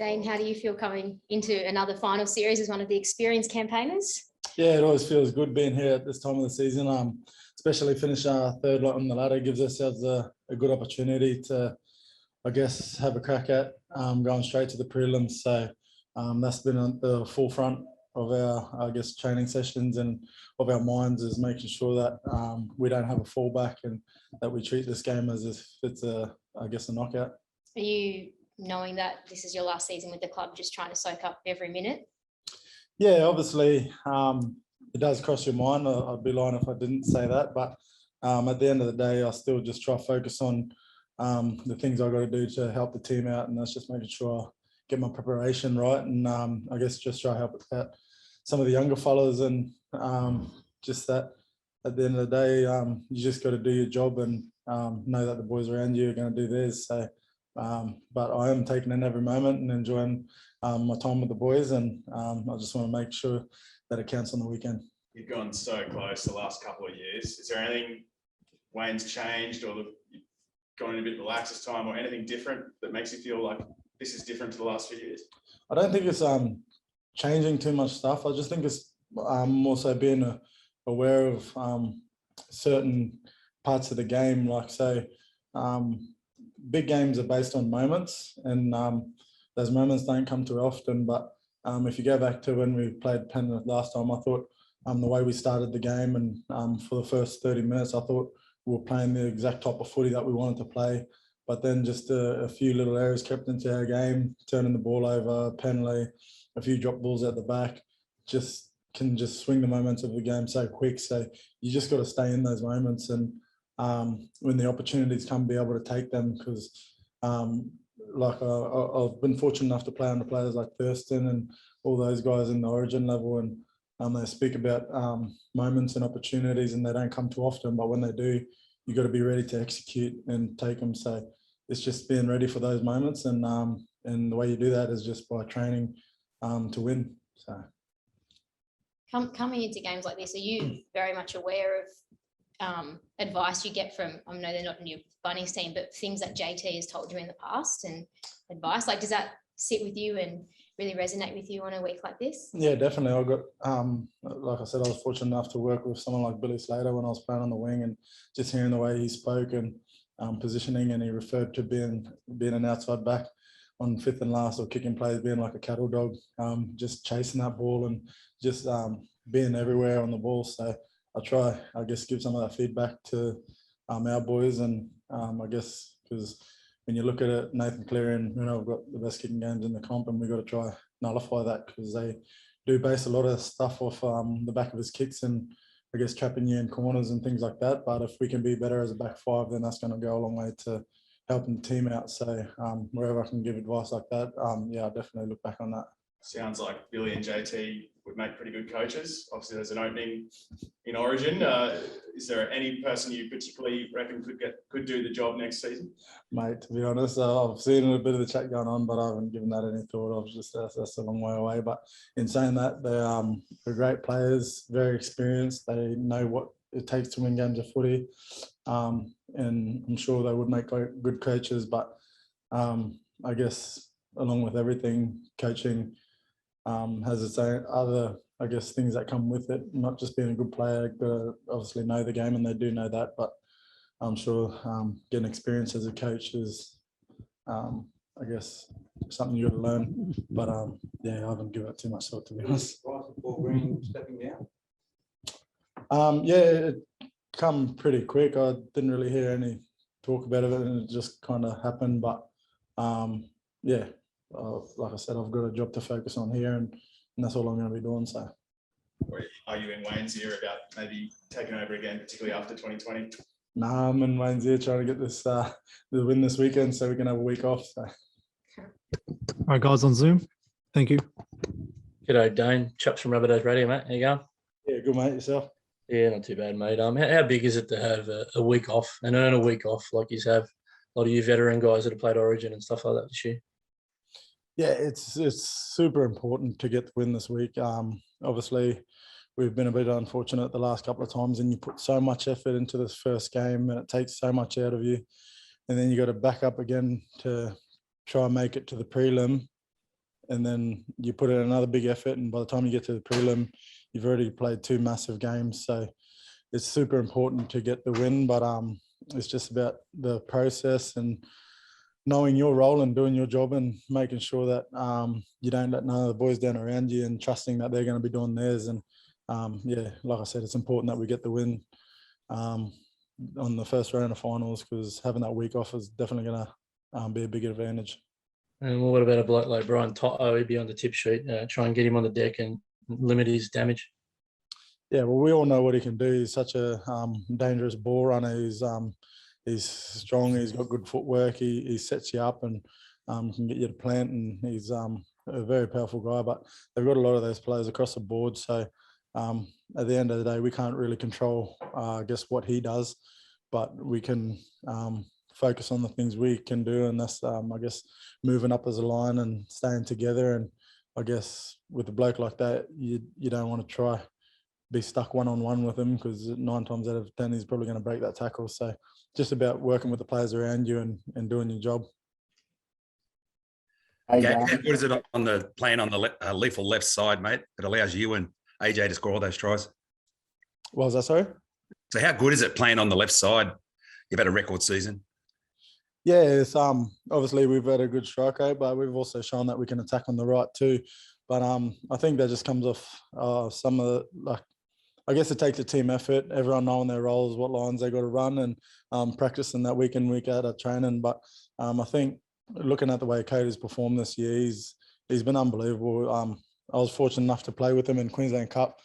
Dane, how do you feel coming into another final series as one of the experienced campaigners? Yeah, it always feels good being here at this time of the season. Especially finish our third lot on the ladder gives ourselves a good opportunity to, I guess, have a crack at going straight to the prelims. So that's been at the forefront of our, I guess, training sessions and of our minds, is making sure that we don't have a fallback and that we treat this game as if it's I guess, a knockout. Are you, knowing that this is your last season with the club, just trying to soak up every minute? Yeah, obviously, it does cross your mind. I'd be lying if I didn't say that. But at the end of the day, I still just try to focus on the things I've got to do to help the team out. And that's just making sure I get my preparation right. And I guess just try to help out some of the younger fellas. And just that at the end of the day, you just got to do your job and know that the boys around you are going to do theirs. So, but I am taking in every moment and enjoying my time with the boys, and I just want to make sure that it counts on the weekend. You've gone so close the last couple of years. Is there anything Wayne's changed, or you've gone in a bit relaxed this time, or anything different that makes you feel like this is different to the last few years? I don't think it's changing too much stuff. I just think it's also being aware of certain parts of the game. Like, say, big games are based on moments, and those moments don't come too often. But if you go back to when we played Penrith last time, I thought the way we started the game and for the first 30 minutes, I thought we were playing the exact type of footy that we wanted to play. But then just a few little errors crept into our game, turning the ball over, penalty, a few drop balls at the back, can swing the momentum of the game so quick. So you just got to stay in those moments, and when the opportunities come, be able to take them. Because like I've been fortunate enough to play under players like Thurston and all those guys in the Origin level, and they speak about moments and opportunities, and they don't come too often. But when they do, you got to be ready to execute and take them. So it's just being ready for those moments, and the way you do that is just by training to win. So coming into games like this, are you very much aware of advice you get from, I know they're not in your Bunnies team, but things that JT has told you in the past, and advice, like, does that sit with you and really resonate with you on a week like this? Yeah, definitely. I got, like I said, I was fortunate enough to work with someone like Billy Slater when I was playing on the wing, and just hearing the way he spoke and positioning, and he referred to being an outside back on fifth and last, or kicking plays, being like a cattle dog, just chasing that ball and just being everywhere on the ball. So I try, I guess, give some of that feedback to our boys, and I guess because when you look at it, Nathan Cleary and I've got the best kicking games in the comp, and we've got to try nullify that, because they do base a lot of stuff off the back of his kicks and I guess trapping you in corners and things like that. But if we can be better as a back five, then that's going to go a long way to helping the team out. So wherever I can give advice like that, yeah, I definitely look back on that. Sounds like Billy and JT would make pretty good coaches. Obviously, there's an opening in Origin. Is there any person you particularly reckon could do the job next season? Mate, to be honest, I've seen a bit of the chat going on, but I haven't given that any thought. I've just that's a long way away. But in saying that, they're great players, very experienced. They know what it takes to win games of footy, and I'm sure they would make good coaches. But I guess along with everything, coaching has its own other, I guess, things that come with it. Not just being a good player, but obviously know the game, and they do know that. But I'm sure getting experience as a coach is, I guess, something you got to learn. But yeah, I haven't given it too much thought, to be honest. Paul Green stepping down? Yeah, it come pretty quick. I didn't really hear any talk about it, and it just kind of happened. But yeah. Like I said, I've got a job to focus on here, and that's all I'm going to be doing. So, are you in Wayne's ear about maybe taking over again, particularly after 2020? Nah, I'm in Wayne's ear trying to get this the win this weekend, so we can have a week off. So, all right, guys on Zoom. Thank you. G'day, Dane. Chucks from Rabbitohs Radio, mate. How you going? Yeah, good, mate. Yourself? Yeah, not too bad, mate. How big is it to have a week off and earn a week off like you have a lot of you veteran guys that have played Origin and stuff like that this year? Yeah, it's super important to get the win this week. Obviously, we've been a bit unfortunate the last couple of times, and you put so much effort into this first game, and it takes so much out of you. And then you got to back up again to try and make it to the prelim. and then you put in another big effort, and by the time you get to the prelim, you've already played 2 massive games. So it's super important to get the win, but it's just about the process and knowing your role and doing your job and making sure that you don't let none of the boys down around you and trusting that they're going to be doing theirs. And yeah, like I said, it's important that we get the win on the first round of finals, because having that week off is definitely going to be a big advantage. And what about a bloke like Brian Toto? He'd be on the tip sheet. Try and get him on the deck and limit his damage. Yeah, well, we all know what he can do. He's such a dangerous ball runner. He's strong. He's got good footwork. He sets you up and can get you to plant. And he's a very powerful guy. But they've got a lot of those players across the board. So at the end of the day, we can't really control, I guess, what he does, but we can focus on the things we can do, and that's, I guess, moving up as a line and staying together. And I guess with a bloke like that, you don't want to try be stuck one-on-one with him, because 9 times out of 10 he's probably going to break that tackle. So just about working with the players around you and doing your job. Okay, what is it on the plan on the lethal left side, mate, that allows you and AJ to score all those tries? What was that, sorry? So how good is it playing on the left side? You've had a record season. Yeah, it's obviously we've had a good strike rate, but we've also shown that we can attack on the right too. But I think that just comes off some of the, like, I guess it takes a team effort, everyone knowing their roles, what lines they got to run, and practicing that week in, week out at training. But I think looking at the way Cody's performed this year, he's been unbelievable. I was fortunate enough to play with him in Queensland Cup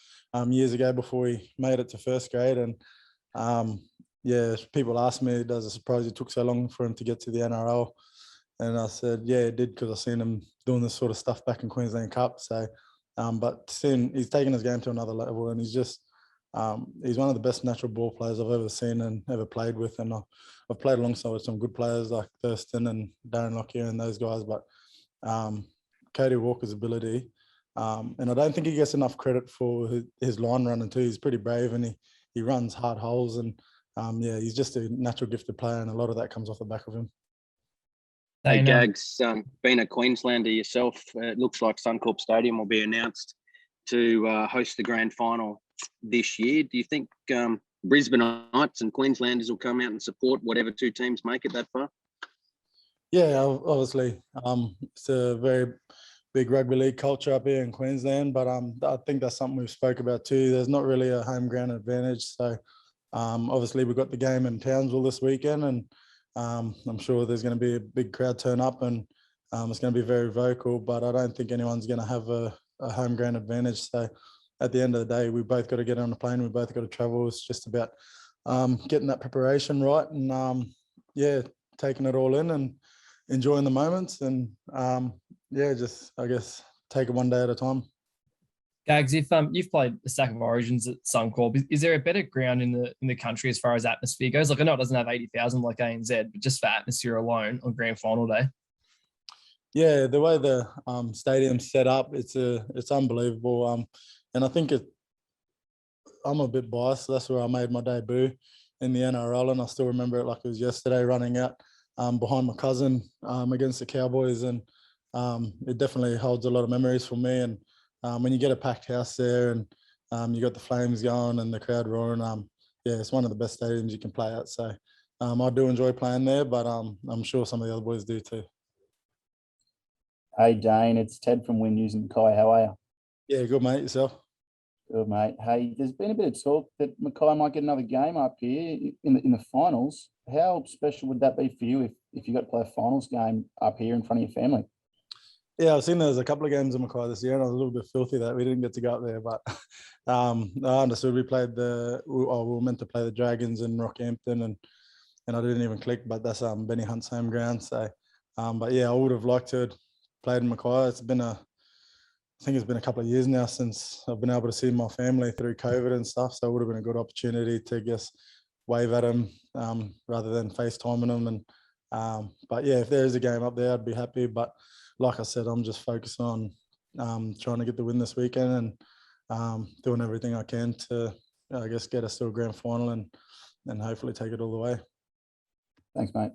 years ago before he made it to first grade. And yeah, people ask me, does it surprise it took so long for him to get to the NRL? And I said, yeah, it did, because I've seen him doing this sort of stuff back in Queensland Cup. So, but he's taken his game to another level, and he's just, he's one of the best natural ball players I've ever seen and ever played with. And I've played alongside some good players like Thurston and Darren Lockyer and those guys. But Cody Walker's ability, and I don't think he gets enough credit for his line running too. He's pretty brave, and he runs hard holes. And yeah, he's just a natural gifted player, and a lot of that comes off the back of him. Hey, Gags, being a Queenslander yourself, it looks like Suncorp Stadium will be announced to host the grand final this year. Do you think Brisbaneites and Queenslanders will come out and support whatever 2 teams make it that far? Yeah, obviously. It's a very big rugby league culture up here in Queensland, but I think that's something we've spoke about too. There's not really a home ground advantage. So obviously we've got the game in Townsville this weekend, and I'm sure there's going to be a big crowd turn up, and it's going to be very vocal, but I don't think anyone's going to have a home ground advantage. So at the end of the day, we both got to get on a plane. We both got to travel. It's just about getting that preparation right, and yeah, taking it all in and enjoying the moments, and yeah, just, I guess, take it one day at a time. Gags, if you've played a stack of Origins at Suncorp, is there a better ground in the country as far as atmosphere goes? Like, I know it doesn't have 80,000 like ANZ, but just for atmosphere alone on grand final day. Yeah, the way the stadium's set up, it's unbelievable. And I think I'm a bit biased. That's where I made my debut in the NRL, and I still remember it like it was yesterday, running out behind my cousin against the Cowboys, and it definitely holds a lot of memories for me. And when you get a packed house there, and you got the flames going and the crowd roaring, yeah, it's one of the best stadiums you can play at. So I do enjoy playing there, but I'm sure some of the other boys do too. Hey, Dane, it's Ted from Win News and Mackay. How are you? Yeah, good, mate. Yourself? Good, mate. Hey, there's been a bit of talk that Mackay might get another game up here in the finals. How special would that be for you if you got to play a finals game up here in front of your family? Yeah, I've seen there's a couple of games in Mackay this year, and I was a little bit filthy that we didn't get to go up there. But I understood we were meant to play the Dragons in Rockhampton, and I didn't even click. But that's Benny Hunt's home ground. So, but yeah, I would have liked to have played in Mackay. I think it's been a couple of years now since I've been able to see my family through COVID and stuff. So it would have been a good opportunity to just wave at them rather than FaceTiming them. And but yeah, if there is a game up there, I'd be happy. But like I said, I'm just focused on trying to get the win this weekend, and doing everything I can to, I guess, get us to a grand final and hopefully take it all the way. Thanks, mate.